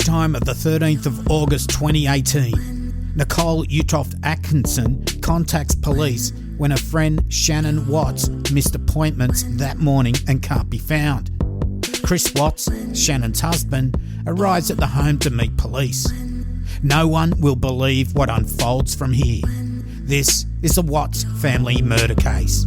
lunchtime of the 13th of August 2018, Nickole Utoft Atkinson contacts police when her friend Shanann Watts missed appointments that morning and can't be found. Chris Watts, Shannan's husband, arrives at the home to meet police. No one will believe what unfolds from here. This is the Watts family murder case.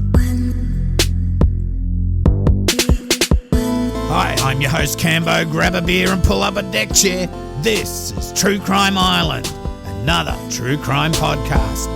Hi, I'm your host Cambo. Grab a beer and pull up a deck chair. This is True Crime Island, another true crime podcast.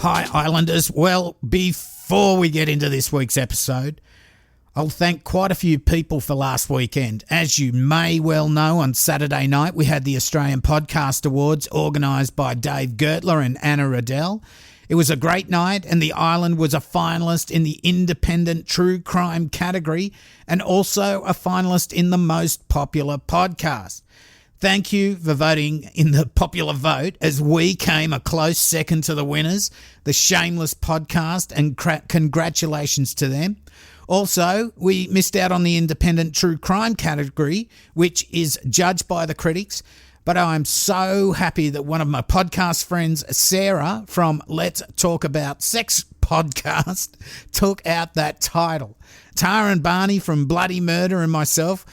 Hi Islanders, well, before we get into this week's episode, I'll thank quite a few people for last weekend. As you may well know, on Saturday night we had the Australian Podcast Awards organised by Dave Gertler and Anna Riddell. It was a great night and the Island was a finalist in the independent true crime category and also a finalist in the most popular podcast. Thank you for voting in the popular vote as we came a close second to the winners, the Shameless Podcast, and congratulations to them. Also, we missed out on the independent true crime category, which is judged by the critics, but I'm so happy that one of my podcast friends, Sarah from Let's Talk About Sex podcast, took out that title. Tara and Barney from Bloody Murder and myself,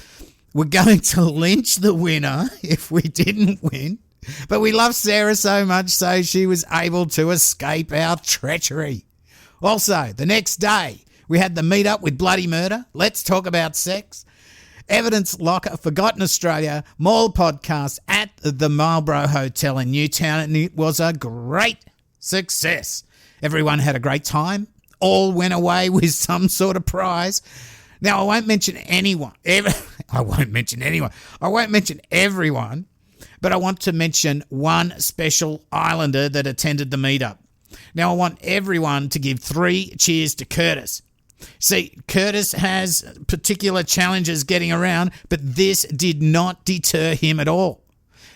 we're going to lynch the winner if we didn't win, but we love Sarah so much so she was able to escape our treachery. Also, the next day, we had the meet-up with Bloody Murder, Let's Talk About Sex, Evidence Locker, Forgotten Australia, Mall Podcast at the Marlborough Hotel in Newtown, and it was a great success. Everyone had a great time. All went away with some sort of prize. Now, I won't mention everyone, but I want to mention one special Islander that attended the meetup. Now, I want everyone to give 3 cheers to Curtis. See, Curtis has particular challenges getting around, but this did not deter him at all.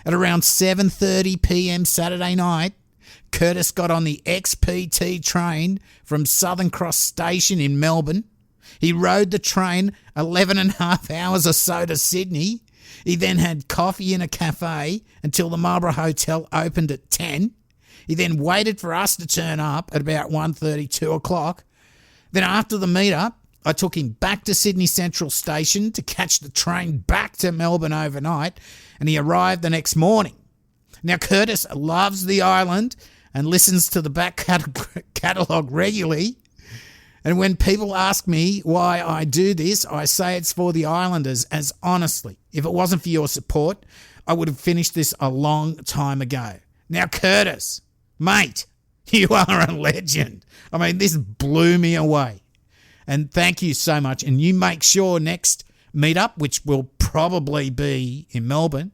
At around 7:30 p.m. Saturday night, Curtis got on the XPT train from Southern Cross Station in Melbourne. He rode the train 11 and a half hours or so to Sydney. He then had coffee in a cafe until the Marlborough Hotel opened at 10. He then waited for us to turn up at about 1:30, 2 o'clock. Then after the meet-up, I took him back to Sydney Central Station to catch the train back to Melbourne overnight, and he arrived the next morning. Now, Curtis loves the island and listens to the back catalogue regularly. And when people ask me why I do this, I say it's for the Islanders, as honestly, if it wasn't for your support, I would have finished this a long time ago. Now, Curtis, mate, you are a legend. I mean, this blew me away. And thank you so much. And you make sure next meetup, which will probably be in Melbourne,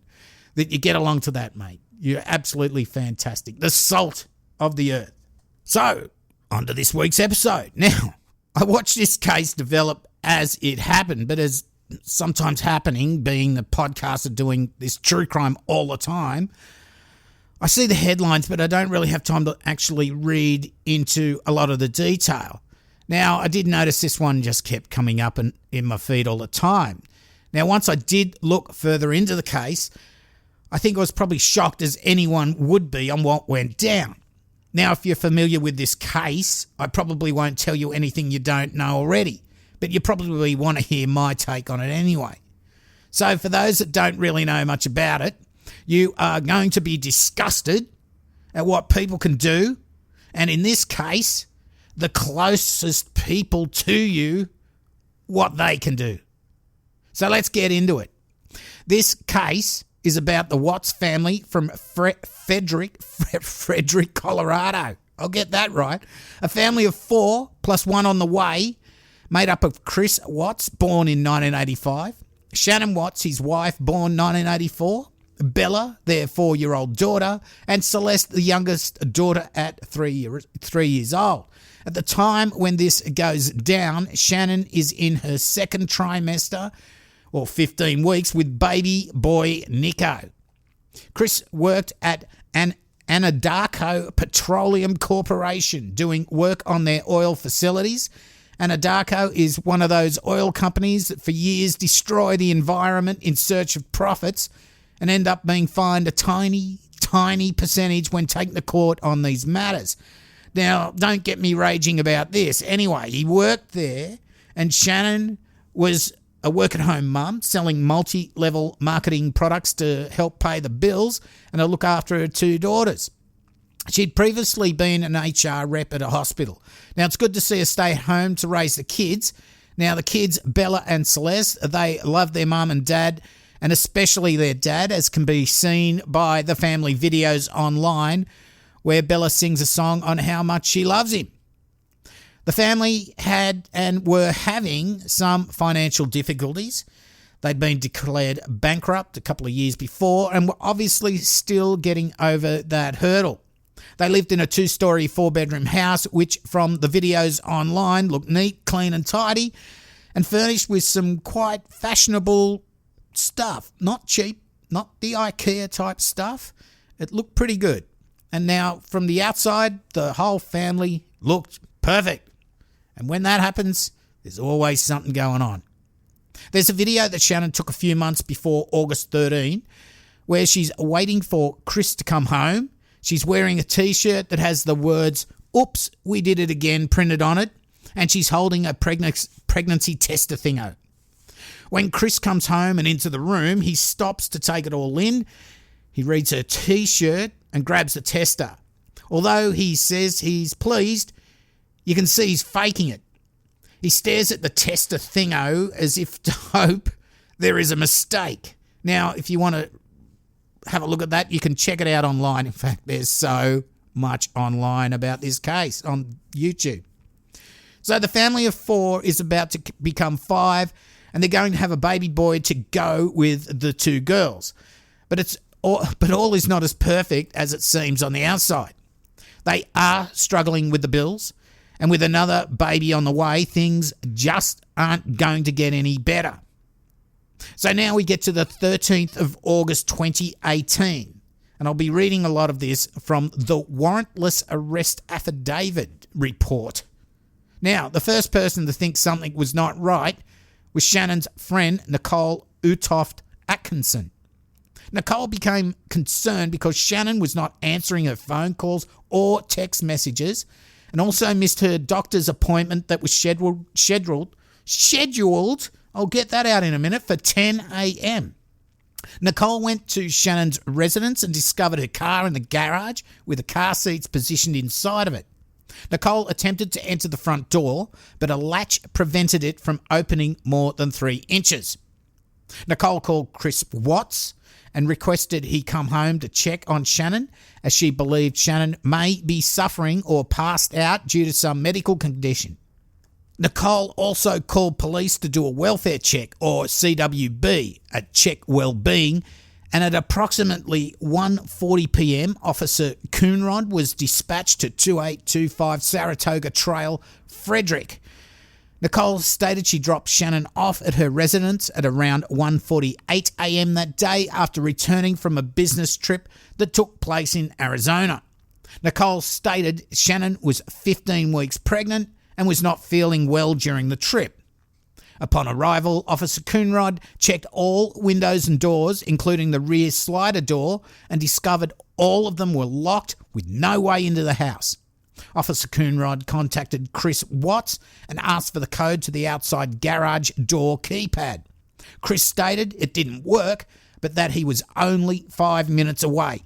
that you get along to that, mate. You're absolutely fantastic. The salt of the earth. So, on to this week's episode. Now, I watched this case develop as it happened, but as sometimes happening, being the podcaster doing this true crime all the time, I see the headlines, but I don't really have time to actually read into a lot of the detail. Now, I did notice this one just kept coming up in my feed all the time. Now, once I did look further into the case, I think I was probably shocked as anyone would be on what went down. Now, if you're familiar with this case, I probably won't tell you anything you don't know already, but you probably want to hear my take on it anyway. So for those that don't really know much about it, you are going to be disgusted at what people can do, and in this case, the closest people to you, what they can do. So let's get into it. This case is about the Watts family from Frederick, Colorado. I'll get that right. A family of 4 plus 1 on the way, made up of Chris Watts, born in 1985, Shanann Watts, his wife, born 1984, Bella, their 4-year-old daughter, and Celeste, the youngest daughter at 3 years old. At the time when this goes down, Shanann is in her second trimester, or 15 weeks, with baby boy Nico. Chris worked at Anadarko Petroleum Corporation, doing work on their oil facilities. Anadarko is one of those oil companies that for years destroy the environment in search of profits and end up being fined a tiny, tiny percentage when taken to court on these matters. Now, don't get me raging about this. Anyway, he worked there, and Shanann was a work-at-home mum selling multi-level marketing products to help pay the bills and to look after her 2 daughters. She'd previously been an HR rep at a hospital. Now, it's good to see her stay at home to raise the kids. Now, the kids, Bella and Celeste, they love their mum and dad, and especially their dad, as can be seen by the family videos online, where Bella sings a song on how much she loves him. The family had and were having some financial difficulties. They'd been declared bankrupt a couple of years before and were obviously still getting over that hurdle. They lived in a 2-story, 4-bedroom house, which from the videos online looked neat, clean and tidy, and furnished with some quite fashionable stuff. Not cheap, not the IKEA type stuff. It looked pretty good. And now, from the outside, the whole family looked perfect. And when that happens, there's always something going on. There's a video that Shanann took a few months before August 13, where she's waiting for Chris to come home. She's wearing a T-shirt that has the words, "Oops, we did it again," printed on it, and she's holding a pregnancy tester thingo. When Chris comes home and into the room, he stops to take it all in. He reads her T-shirt and grabs the tester. Although he says he's pleased, you can see he's faking it. He stares at the tester thingo as if to hope there is a mistake. Now, if you want to have a look at that, you can check it out online. In fact, there's so much online about this case on YouTube. So the family of 4 is about to become 5, and they're going to have a baby boy to go with the 2 girls. But all is not as perfect as it seems on the outside. They are struggling with the bills, and with another baby on the way, things just aren't going to get any better. So now we get to the 13th of August 2018, and I'll be reading a lot of this from the Warrantless Arrest Affidavit report. Now, the first person to think something was not right was Shannan's friend, Nickole Utoft Atkinson. Nickole became concerned because Shanann was not answering her phone calls or text messages, and also missed her doctor's appointment that was scheduled, I'll get that out in a minute, for 10 a.m. Nickole went to Shannan's residence and discovered her car in the garage with the car seats positioned inside of it. Nickole attempted to enter the front door, but a latch prevented it from opening more than 3 inches. Nickole called Chris Watts and requested he come home to check on Shanann, as she believed Shanann may be suffering or passed out due to some medical condition. Nickole also called police to do a welfare check, or CWB, a check well-being, and at approximately 1:40 p.m, Officer Coonrod was dispatched to 2825 Saratoga Trail, Frederick. Nickole stated she dropped Shanann off at her residence at around 1:48 a.m. that day after returning from a business trip that took place in Arizona. Nickole stated Shanann was 15 weeks pregnant and was not feeling well during the trip. Upon arrival, Officer Coonrod checked all windows and doors, including the rear slider door, and discovered all of them were locked with no way into the house. Officer Coonrod contacted Chris Watts and asked for the code to the outside garage door keypad. Chris stated it didn't work, but that he was only 5 minutes away.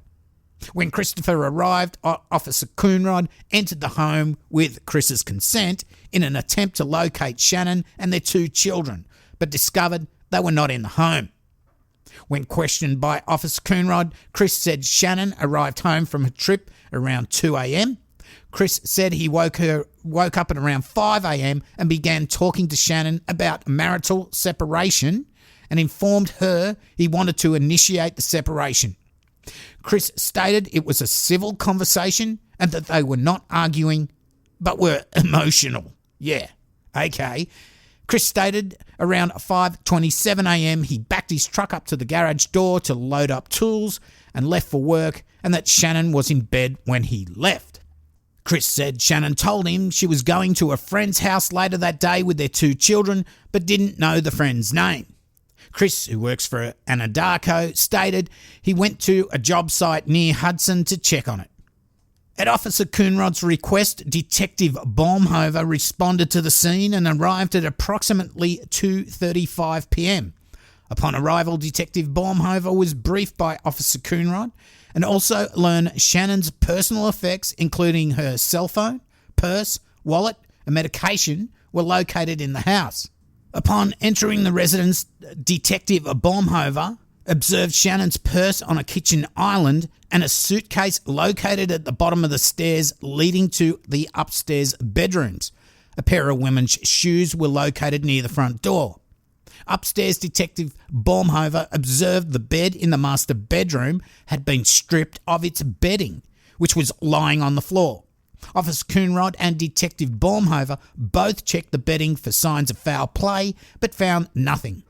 When Christopher arrived, Officer Coonrod entered the home with Chris's consent in an attempt to locate Shanann and their 2 children, but discovered they were not in the home. When questioned by Officer Coonrod, Chris said Shanann arrived home from her trip around 2 a.m. Chris said he woke up at around 5 a.m. and began talking to Shanann about marital separation and informed her he wanted to initiate the separation. Chris stated it was a civil conversation and that they were not arguing, but were emotional. Yeah, okay. Chris stated around 5:27 a.m. he backed his truck up to the garage door to load up tools and left for work, and that Shannan was in bed when he left. Chris said Shannan told him she was going to a friend's house later that day with their 2 children, but didn't know the friend's name. Chris, who works for Anadarko, stated he went to a job site near Hudson to check on it. At Officer Coonrod's request, Detective Baumhover responded to the scene and arrived at approximately 2:35 p.m. Upon arrival, Detective Baumhover was briefed by Officer Coonrod and also learned Shannan's personal effects, including her cell phone, purse, wallet, and medication, were located in the house. Upon entering the residence, Detective Baumhover observed Shannan's purse on a kitchen island and a suitcase located at the bottom of the stairs leading to the upstairs bedrooms. A pair of women's shoes were located near the front door. Upstairs, Detective Baumhover observed the bed in the master bedroom had been stripped of its bedding, which was lying on the floor. Officer Coonrod and Detective Baumhover both checked the bedding for signs of foul play, but found nothing.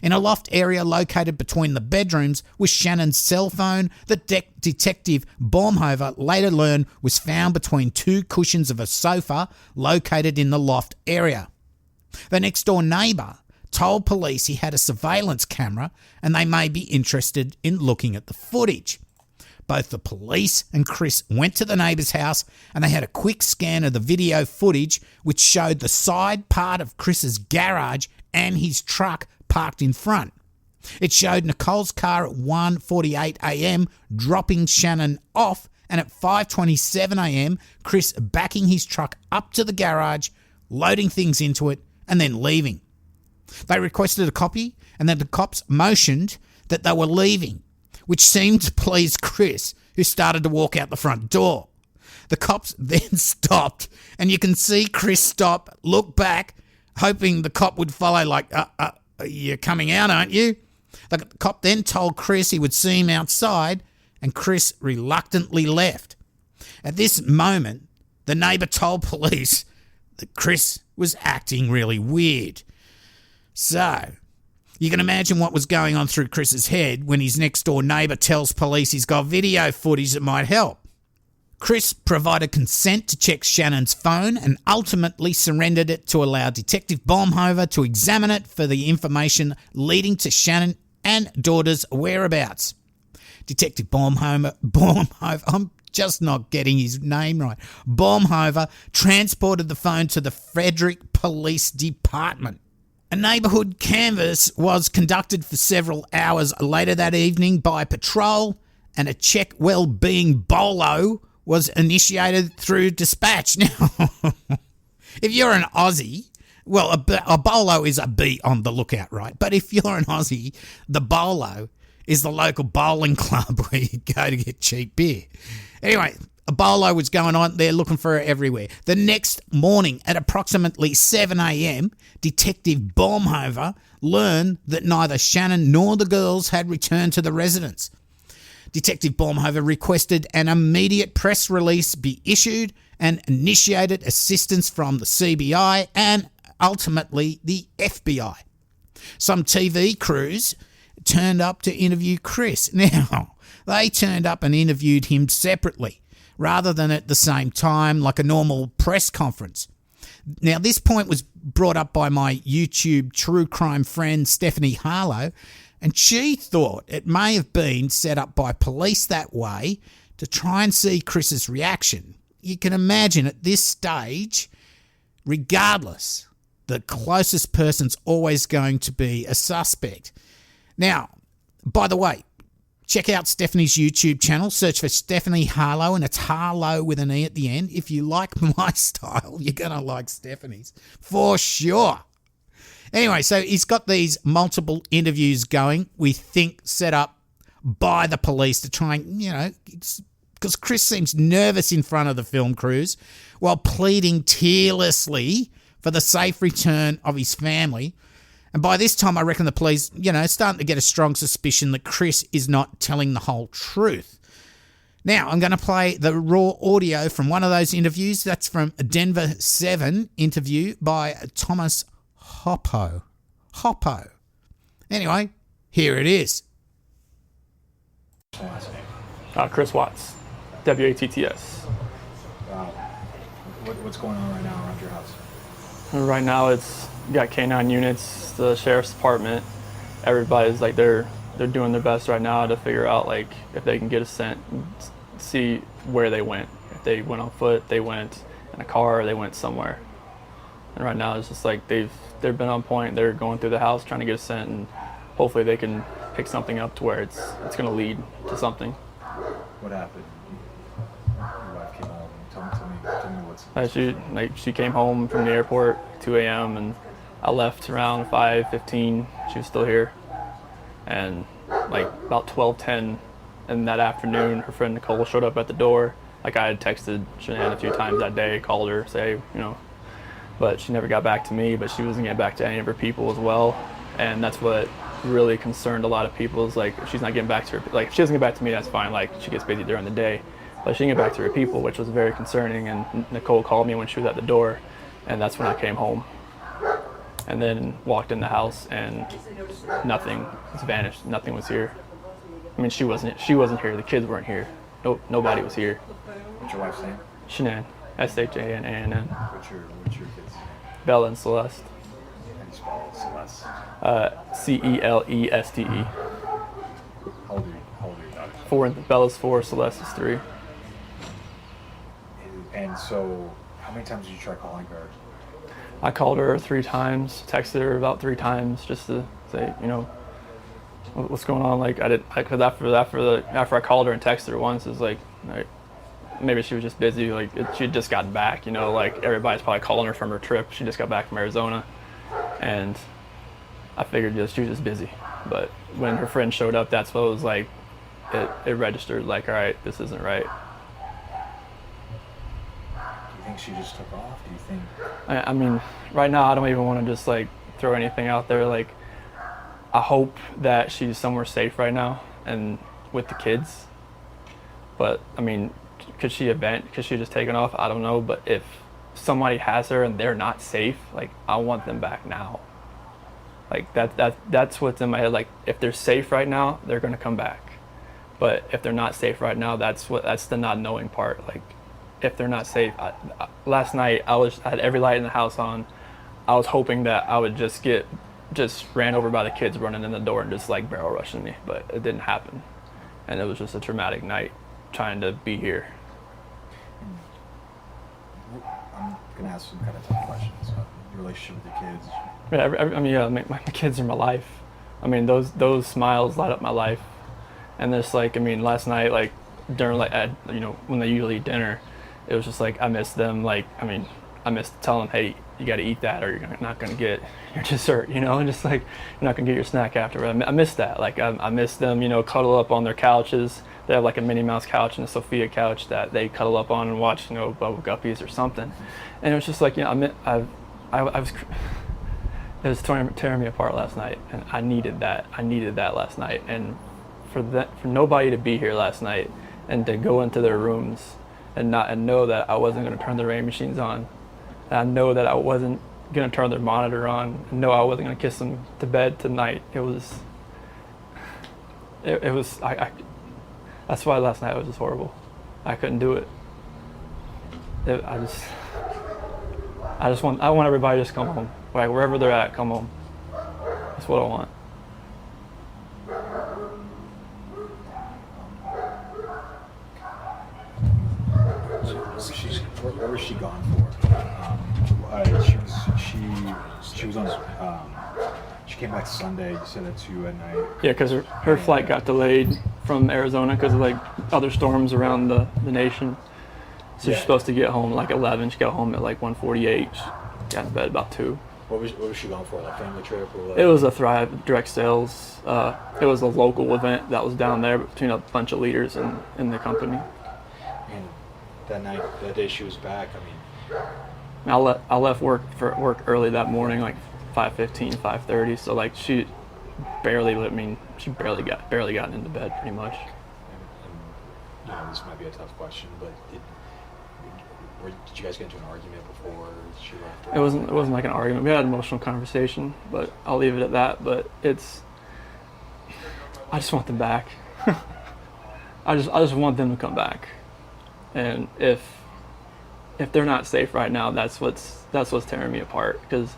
In a loft area located between the bedrooms was Shannan's cell phone that Detective Baumhover later learned was found between 2 cushions of a sofa located in the loft area. The next-door neighbour told police he had a surveillance camera and they may be interested in looking at the footage. Both the police and Chris went to the neighbour's house and they had a quick scan of the video footage which showed the side part of Chris's garage and his truck parked in front. It showed Nickole's car at 1:48 a.m. dropping Shannan off, and at 5:27 a.m. Chris backing his truck up to the garage, loading things into it and then leaving. They requested a copy and then the cops motioned that they were leaving, which seemed to please Chris, who started to walk out the front door. The cops then stopped and you can see Chris stop, look back, hoping the cop would follow like, you're coming out, aren't you? The cop then told Chris he would see him outside and Chris reluctantly left. At this moment, the neighbour told police that Chris was acting really weird. So, you can imagine what was going on through Chris's head when his next door neighbour tells police he's got video footage that might help. Chris provided consent to check Shannan's phone and ultimately surrendered it to allow Detective Baumhover to examine it for the information leading to Shannan and daughter's whereabouts. Detective Baumhover, I'm just not getting his name right. Baumhover transported the phone to the Frederick Police Department. A neighbourhood canvass was conducted for several hours later that evening by patrol, and a check well-being bolo was initiated through dispatch. Now, if you're an Aussie, well, a bolo is a beat on the lookout, right? But if you're an Aussie, the bolo is the local bowling club where you go to get cheap beer. Anyway, a bolo was going on. They're looking for her everywhere. The next morning at approximately 7 a.m, Detective Baumhover learned that neither Shannan nor the girls had returned to the residence. Detective Baumhover requested an immediate press release be issued and initiated assistance from the CBI and ultimately the FBI. Some TV crews turned up to interview Chris. Now, they turned up and interviewed him separately rather than at the same time like a normal press conference. Now, this point was brought up by my YouTube true crime friend Stephanie Harlow, and she thought it may have been set up by police that way to try and see Chris's reaction. You can imagine at this stage, regardless, the closest person's always going to be a suspect. Now, by the way, check out Stephanie's YouTube channel. Search for Stephanie Harlow, and it's Harlow with an E at the end. If you like my style, you're going to like Stephanie's for sure. Anyway, so he's got these multiple interviews going, we think set up by the police to try and, because Chris seems nervous in front of the film crews while pleading tearlessly for the safe return of his family. And by this time, I reckon the police, starting to get a strong suspicion that Chris is not telling the whole truth. Now, I'm going to play the raw audio from one of those interviews. That's from a Denver 7 interview by Thomas Hoppo. Anyway, here it is. Chris Watts, WATTS. What's going on right now around your house? Right now, it's got K9 units, the sheriff's department. Everybody's like they're doing their best right now to figure out like if they can get a scent, see where they went. If they went on foot, they went in a car, or they went somewhere. And right now, it's just like they've been on point. They're going through the house trying to get a scent, and hopefully they can pick something up to where it's going to lead to something. What happened? Your wife came home. Tell me what's. She came home from the airport 2 a.m. and I left around 5:15. She was still here, and like about 12:10 in that afternoon, her friend Nickole showed up at the door. Like I had texted Shanann a few times that day, called her, say but she never got back to me. But she wasn't getting back to any of her people as well, and that's what really concerned a lot of people. Is like if she's not getting back to her, like if she doesn't get back to me, that's fine. Like she gets busy during the day, but she didn't get back to her people, which was very concerning. And Nickole called me when she was at the door, and that's when I came home. And then walked in the house, and nothing was vanished. Nothing was here. I mean, she wasn't here. The kids weren't here. Nobody was here. What's your wife's name? Shanann, Shanann. What's your kids' name? Bella and Celeste. How do you spell Celeste? Celeste. How old are your daughters? 4. Bella's 4. Celeste is 3. And so, how many times did you try calling her? I called her 3 times, texted her about 3 times just to say, what's going on. Like because after I called her and texted her once, it's like maybe she was just busy. Like she had just gotten back. Like everybody's probably calling her from her trip. She just got back from Arizona, and I figured she was just busy. But when her friend showed up, that's what it was like. It registered like, all right, this isn't right. Do you think she just took off? Do you think? I mean, right now I don't even want to just like throw anything out there. Like, I hope that she's somewhere safe right now and with the kids. But I mean, could she just taken off? I don't know. But if somebody has her and they're not safe, like I want them back now. Like that's what's in my head. Like if they're safe right now, they're gonna come back. But if they're not safe right now, that's the not knowing part. Like if they're not safe, last night I had every light in the house on. I was hoping that I would just ran over by the kids running in the door and just like barrel rushing me, but it didn't happen. And it was just a traumatic night trying to be here. I'm gonna ask some kind of tough questions about your relationship with your kids. Yeah, my kids are my life. I mean, those smiles light up my life. And just like, I mean, last night, like during when they usually eat dinner, it was just like I missed them. Like, I mean, I missed telling them, hey, you got to eat that, or you're not gonna get your dessert, and just like you're not gonna get your snack after. I missed that. Like I missed them, cuddle up on their couches. They have like a Minnie Mouse couch and a Sophia couch that they cuddle up on and watch, Bubble Guppies or something. And it was just like, it was tearing me apart last night, and I needed that. I needed that last night, and for nobody to be here last night and to go into their rooms and know that I wasn't going to turn the rain machines on, and I know that I wasn't going to turn their monitor on, and know I wasn't going to kiss them to bed tonight. It was. That's why last night was just horrible. I couldn't do it. I want everybody to just come home. Like wherever they're at, come home. That's what I want. Where was she gone for? She was on. She came back Sunday. You said that to you at night. Yeah, because her flight got delayed from Arizona because of like other storms around the nation. So she's supposed to get home at like 11. She got home at like 1:48. She got in bed about 2. What was she going for? Like family trip or what? It was a Thrive direct sales. It was a local event that was down there between a bunch of leaders in the company. And that day she was back. I mean, I left work early that morning, like 5:15, 5:30. So like she barely gotten into bed pretty much. And this might be a tough question, but did you guys get into an argument before she left? It wasn't like an argument. We had an emotional conversation, but I'll leave it at that. But I just want them back. I just want them to come back. And if they're not safe right now, that's what's tearing me apart. Because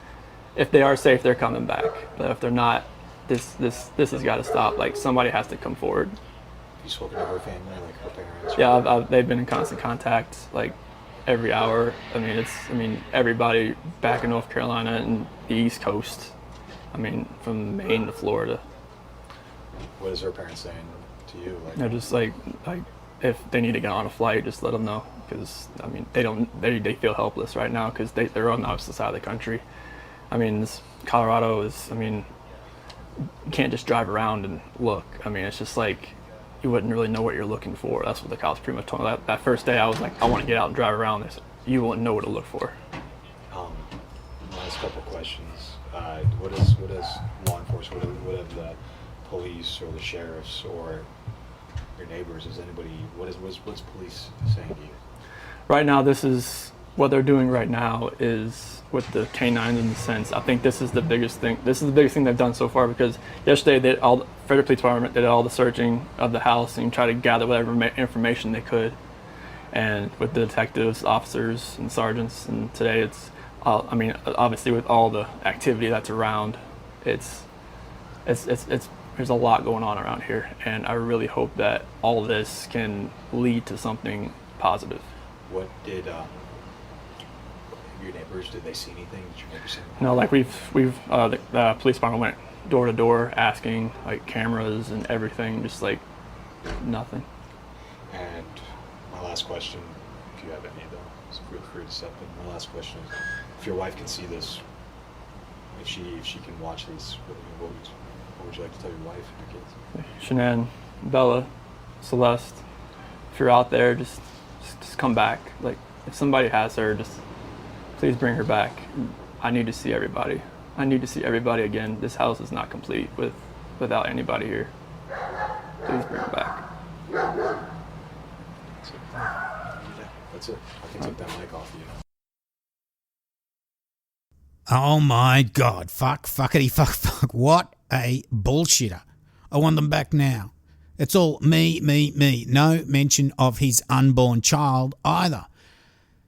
if they are safe, they're coming back. But if they're not, this has got to stop. Like, somebody has to come forward. You spoken to her family, like her parents? Yeah, they've been in constant contact, like every hour. I mean, everybody back in North Carolina and the East Coast. I mean, from Maine to Florida. What is her parents saying to you? They're just like if they need to get on a flight, just let them know. Because I mean, they feel helpless right now because they're on the opposite side of the country. I mean, Colorado is. I mean, you can't just drive around and look. I mean, it's just like you wouldn't really know what you're looking for. That's what the cops pretty much told me. That first day, I was like, I want to get out and drive around this. You wouldn't know what to look for. Last couple questions. What does law enforcement, what have the police or the sheriffs or your neighbors, what's police saying to you? Right now, this is what they're doing right now is with the canines in the sense. I think this is the biggest thing. This is the biggest thing they've done so far because yesterday Frederick Police Department did all the searching of the house and tried to gather whatever information they could. And with the detectives, officers, and sergeants, and today it's, I mean, obviously with all the activity that's around, there's a lot going on around here, and I really hope that all this can lead to something positive. What did your neighbors, did they see anything? Did your neighbors see anything? No, like the police department went door to door asking, like, cameras and everything, just like nothing. And my last question, if you have any of them, so feel free to step in. My last question is, if your wife can see this, if she can watch this, what would you like to tell your wife and your kids? Shanann, Bella, Celeste, if you're out there, just come back. Like, if somebody has her, just please bring her back. I need to see everybody. I need to see everybody again. This house is not complete without anybody here. Please bring her back. That's it. I can take that mic off you now. Oh my God. Fuckity fuck. What a bullshitter. I want them back now. It's all me. No mention of his unborn child either.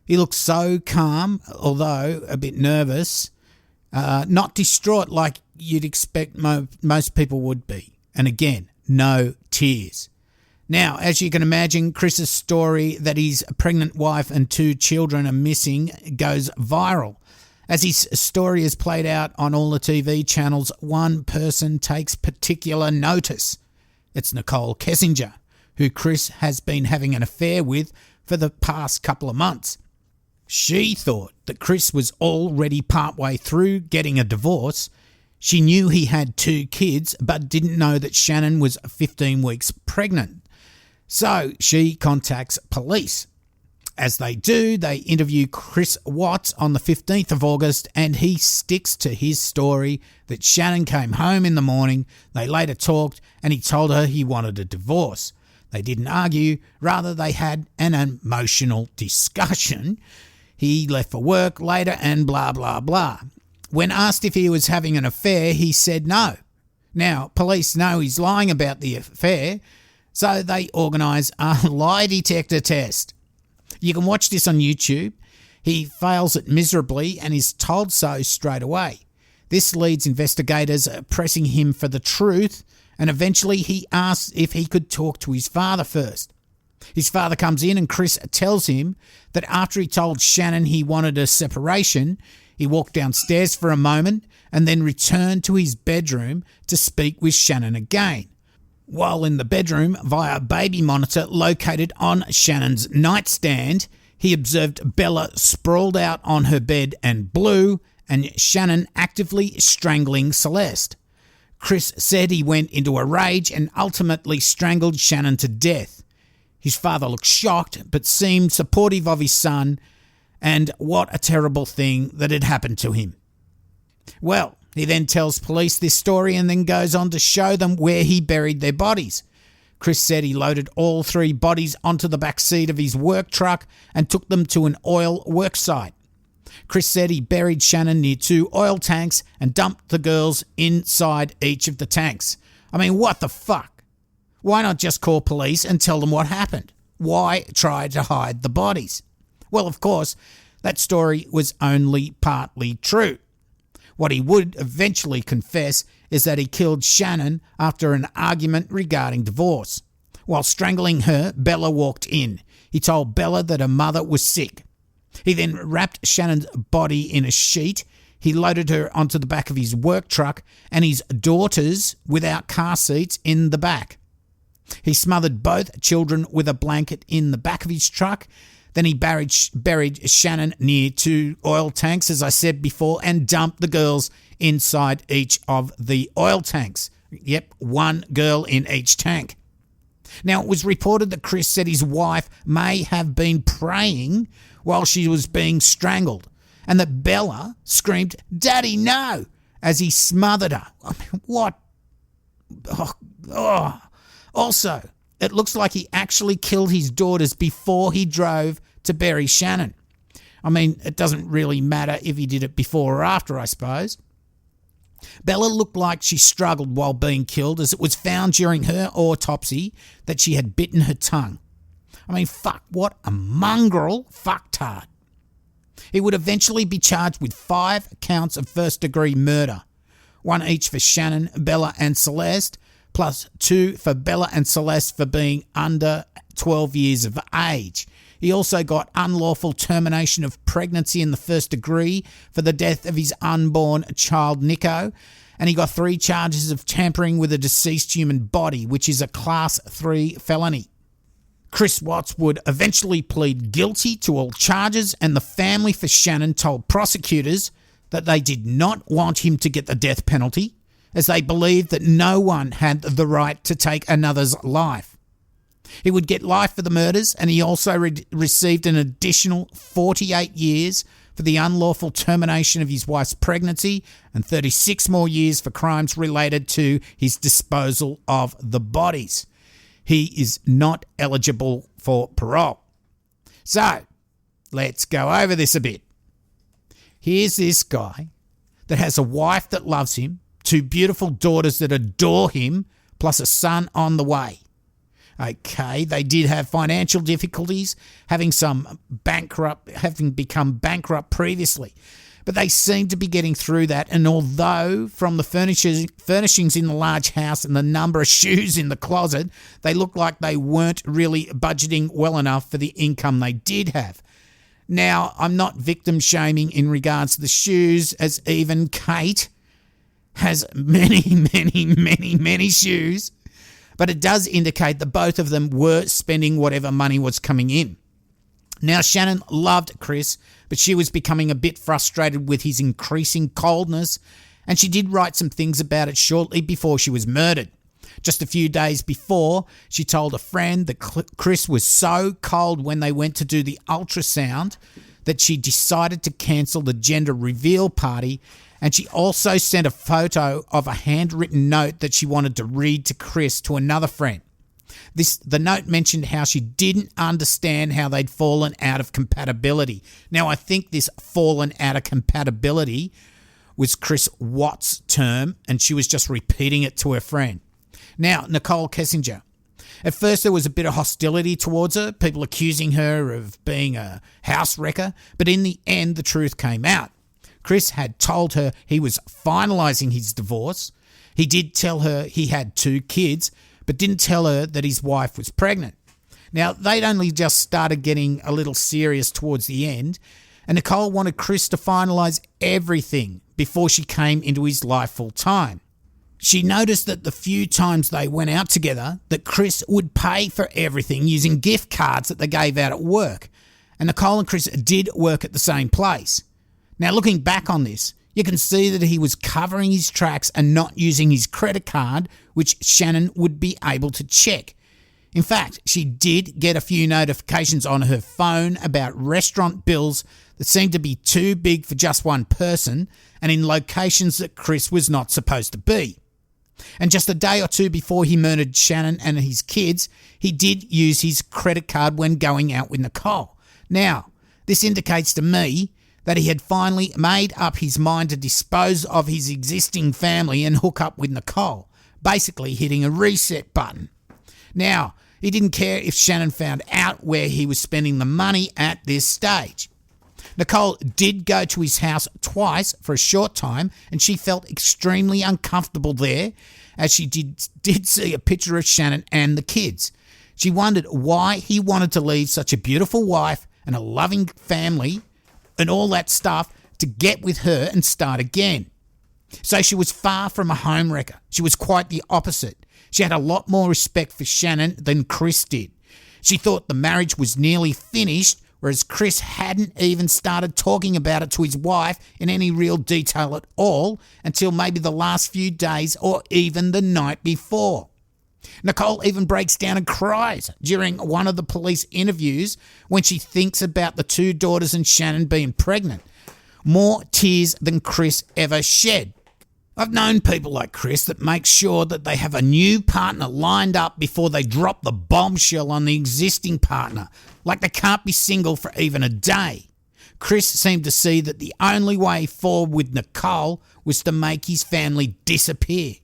He looks so calm, although a bit nervous. Not distraught like you'd expect most people would be. And again, no tears. Now, as you can imagine, Chris's story that his pregnant wife and 2 children are missing goes viral. As his story is played out on all the TV channels, one person takes particular notice. It's Nickole Kessinger, who Chris has been having an affair with for the past couple of months. She thought that Chris was already partway through getting a divorce. She knew he had 2 kids, but didn't know that Shannan was 15 weeks pregnant. So she contacts police. As they do, they interview Chris Watts on the 15th of August, and he sticks to his story that Shannan came home in the morning, they later talked, and he told her he wanted a divorce. They didn't argue, rather they had an emotional discussion. He left for work later and blah, blah, blah. When asked if he was having an affair, he said no. Now, police know he's lying about the affair, so they organise a lie detector test. You can watch this on YouTube. He fails it miserably and is told so straight away. This leads investigators pressing him for the truth, and eventually he asks if he could talk to his father first. His father comes in and Chris tells him that after he told Shannan he wanted a separation, he walked downstairs for a moment and then returned to his bedroom to speak with Shannan again. While in the bedroom, via a baby monitor located on Shannan's nightstand, he observed Bella sprawled out on her bed and blue, and Shannan actively strangling Celeste. Chris said he went into a rage and ultimately strangled Shannan to death. His father looked shocked but seemed supportive of his son, and what a terrible thing that had happened to him. Well, he then tells police this story and then goes on to show them where he buried their bodies. Chris said he loaded all 3 bodies onto the back seat of his work truck and took them to an oil work site. Chris said he buried Shannan near 2 oil tanks and dumped the girls inside each of the tanks. I mean, what the fuck? Why not just call police and tell them what happened? Why try to hide the bodies? Well, of course, that story was only partly true. What he would eventually confess is that he killed Shannan after an argument regarding divorce. While strangling her, Bella walked in. He told Bella that her mother was sick. He then wrapped Shannan's body in a sheet. He loaded her onto the back of his work truck and his daughters without car seats in the back. He smothered both children with a blanket in the back of his truck. Then he buried Shannan near 2 oil tanks, as I said before, and dumped the girls inside each of the oil tanks. Yep, 1 girl in each tank. Now, it was reported that Chris said his wife may have been praying while she was being strangled, and that Bella screamed, "Daddy, no!" as he smothered her. I mean, what? Also, it looks like he actually killed his daughters before he drove to bury Shannan. I mean, it doesn't really matter if he did it before or after, I suppose. Bella looked like she struggled while being killed, as it was found during her autopsy that she had bitten her tongue. I mean, fuck, what a mongrel fucktard. He would eventually be charged with 5 counts of first-degree murder, 1 each for Shannan, Bella and Celeste, plus 2 for Bella and Celeste for being under 12 years of age. He also got unlawful termination of pregnancy in the first degree for the death of his unborn child Nico, and he got 3 charges of tampering with a deceased human body, which is a Class 3 felony. Chris Watts would eventually plead guilty to all charges, and the family for Shannan told prosecutors that they did not want him to get the death penalty, as they believed that no one had the right to take another's life. He would get life for the murders, and he also received an additional 48 years for the unlawful termination of his wife's pregnancy and 36 more years for crimes related to his disposal of the bodies. He is not eligible for parole. So, let's go over this a bit. Here's this guy that has a wife that loves him, 2 beautiful daughters that adore him, plus a son on the way. Okay, they did have financial difficulties, having become bankrupt previously, but they seem to be getting through that. And although from the furnishings in the large house and the number of shoes in the closet, they look like they weren't really budgeting well enough for the income they did have. Now, I'm not victim shaming in regards to the shoes, as even Kate has many shoes. But it does indicate that both of them were spending whatever money was coming in. Now, Shannan loved Chris, but she was becoming a bit frustrated with his increasing coldness, and she did write some things about it shortly before she was murdered. Just a few days before, she told a friend that Chris was so cold when they went to do the ultrasound that she decided to cancel the gender reveal party. And she also sent a photo of a handwritten note that she wanted to read to Chris to another friend. The note mentioned how she didn't understand how they'd fallen out of compatibility. Now, I think this fallen out of compatibility was Chris Watts' term, and she was just repeating it to her friend. Now, Nickole Kessinger. At first, there was a bit of hostility towards her, people accusing her of being a house wrecker, but in the end, the truth came out. Chris had told her he was finalising his divorce. He did tell her he had 2 kids, but didn't tell her that his wife was pregnant. Now, they'd only just started getting a little serious towards the end, and Nickole wanted Chris to finalise everything before she came into his life full time. She noticed that the few times they went out together, that Chris would pay for everything using gift cards that they gave out at work, and Nickole and Chris did work at the same place. Now, looking back on this, you can see that he was covering his tracks and not using his credit card, which Shannan would be able to check. In fact, she did get a few notifications on her phone about restaurant bills that seemed to be too big for just one person and in locations that Chris was not supposed to be. And just a day or two before he murdered Shannan and his kids, he did use his credit card when going out with Nickole. Now, this indicates to me that he had finally made up his mind to dispose of his existing family and hook up with Nickole, basically hitting a reset button. Now, he didn't care if Shannan found out where he was spending the money at this stage. Nickole did go to his house twice for a short time, and she felt extremely uncomfortable there as she did see a picture of Shannan and the kids. She wondered why he wanted to leave such a beautiful wife and a loving family and all that stuff to get with her and start again. So she was far from a homewrecker. She was quite the opposite. She had a lot more respect for Shannan than Chris did. She thought the marriage was nearly finished, whereas Chris hadn't even started talking about it to his wife in any real detail at all until maybe the last few days or even the night before. Nickole even breaks down and cries during one of the police interviews when she thinks about the two daughters and Shannan being pregnant. More tears than Chris ever shed. I've known people like Chris that make sure that they have a new partner lined up before they drop the bombshell on the existing partner, like they can't be single for even a day. Chris seemed to see that the only way forward with Nickole was to make his family disappear.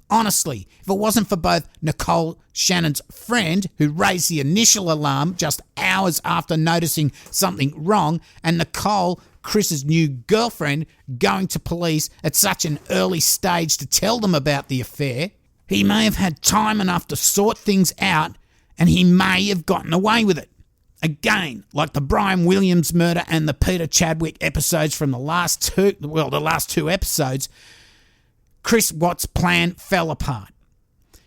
Honestly, if it wasn't for both Nickole, Shannan's friend, who raised the initial alarm just hours after noticing something wrong, and Nickole, Chris's new girlfriend, going to police at such an early stage to tell them about the affair, he may have had time enough to sort things out and he may have gotten away with it. Again, like the Brian Williams murder and the Peter Chadwick episodes from the last two episodes, Chris Watts' plan fell apart.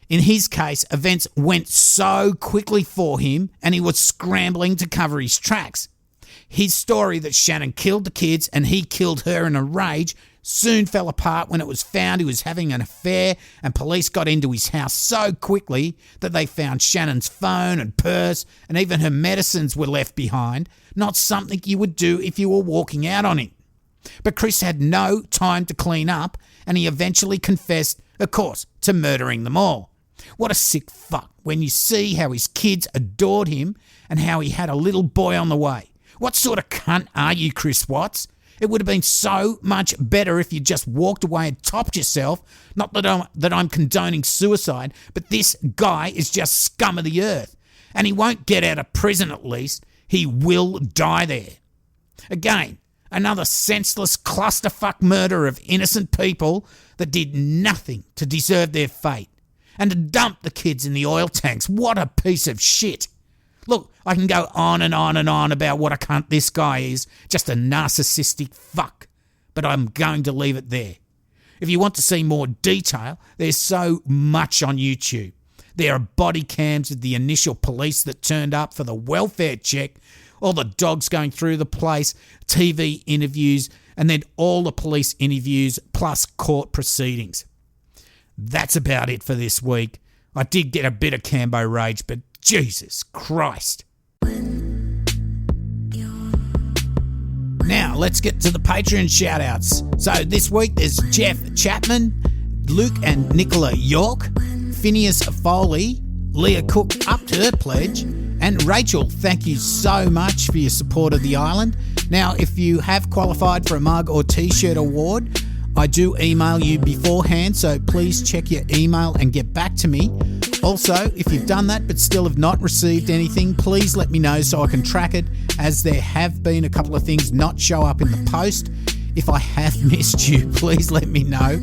In his case, events went so quickly for him and he was scrambling to cover his tracks. His story that Shannan killed the kids and he killed her in a rage soon fell apart when it was found he was having an affair, and police got into his house so quickly that they found Shannan's phone and purse, and even her medicines were left behind, not something you would do if you were walking out on him. But Chris had no time to clean up, and he eventually confessed, of course, to murdering them all. What a sick fuck when you see how his kids adored him and how he had a little boy on the way. What sort of cunt are you, Chris Watts? It would have been so much better if you just walked away and topped yourself. Not that I'm condoning suicide, but this guy is just scum of the earth. And he won't get out of prison at least. He will die there. Again, another senseless clusterfuck murder of innocent people that did nothing to deserve their fate. And to dump the kids in the oil tanks. What a piece of shit. Look, I can go on and on and on about what a cunt this guy is. Just a narcissistic fuck. But I'm going to leave it there. If you want to see more detail, there's so much on YouTube. There are body cams of the initial police that turned up for the welfare check, all the dogs going through the place, TV interviews, and then all the police interviews plus court proceedings. That's about it for this week. I did get a bit of Cambo rage, but Jesus Christ. Now, let's get to the Patreon shout-outs. So this week there's Jeff Chapman, Luke and Nicola York, Phineas Foley, Leah Cook upped her pledge, and Rachel, thank you so much for your support of the island. Now, if you have qualified for a mug or t-shirt award, I do email you beforehand, so please check your email and get back to me. Also, if you've done that but still have not received anything, please let me know so I can track it, as there have been a couple of things not show up in the post. If I have missed you, please let me know,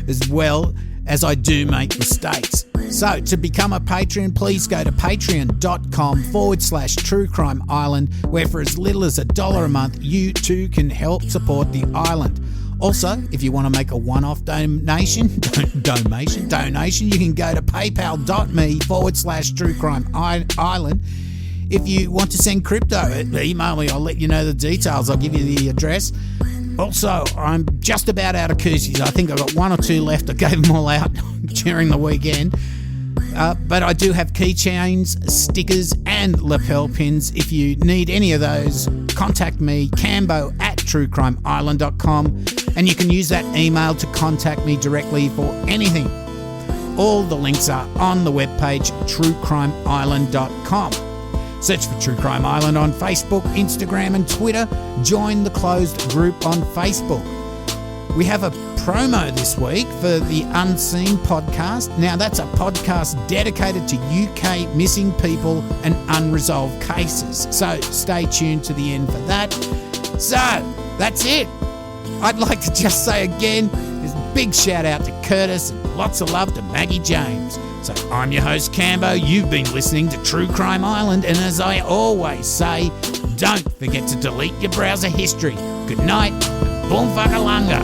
as well as I do make mistakes. So, to become a patron, please go to patreon.com/True Crime Island, where for as little as $1 a month, you too can help support the island. Also, if you want to make a one-off donation, you can go to paypal.me/True Crime Island. If you want to send crypto, email me. I'll let you know the details. I'll give you the address. Also, I'm just about out of koozies. I think I've got one or two left. I gave them all out during the weekend. But I do have keychains, stickers and lapel pins. If you need any of those, contact me, cambo@truecrimeisland.com, and you can use that email to contact me directly for anything. All the links are on the webpage truecrimeisland.com. Search for True Crime Island on Facebook, Instagram and Twitter. Join the closed group on Facebook. We have a promo this week for the Unseen podcast. Now, that's a podcast dedicated to UK missing people and unresolved cases. So stay tuned to the end for that. So, that's it. I'd like to just say again, there's a big shout out to Curtis and lots of love to Maggie James. So I'm your host, Cambo. You've been listening to True Crime Island, and as I always say, don't forget to delete your browser history. Good night, and boom fuckalunga.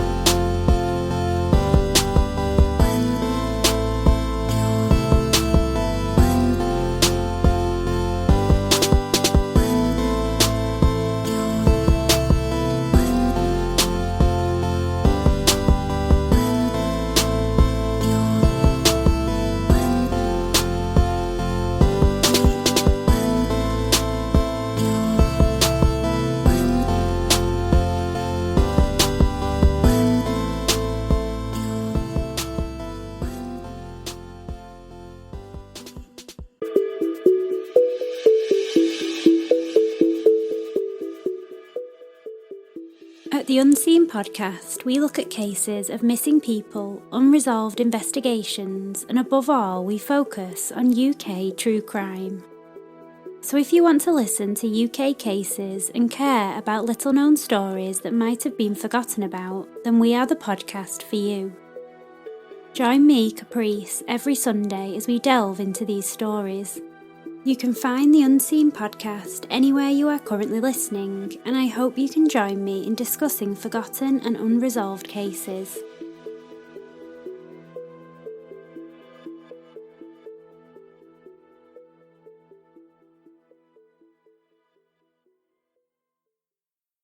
At the Unseen podcast, we look at cases of missing people, unresolved investigations, and above all, we focus on UK true crime. So if you want to listen to UK cases and care about little-known stories that might have been forgotten about, then we are the podcast for you. Join me, Caprice, every Sunday as we delve into these stories. You can find the Unseen podcast anywhere you are currently listening, and I hope you can join me in discussing forgotten and unresolved cases.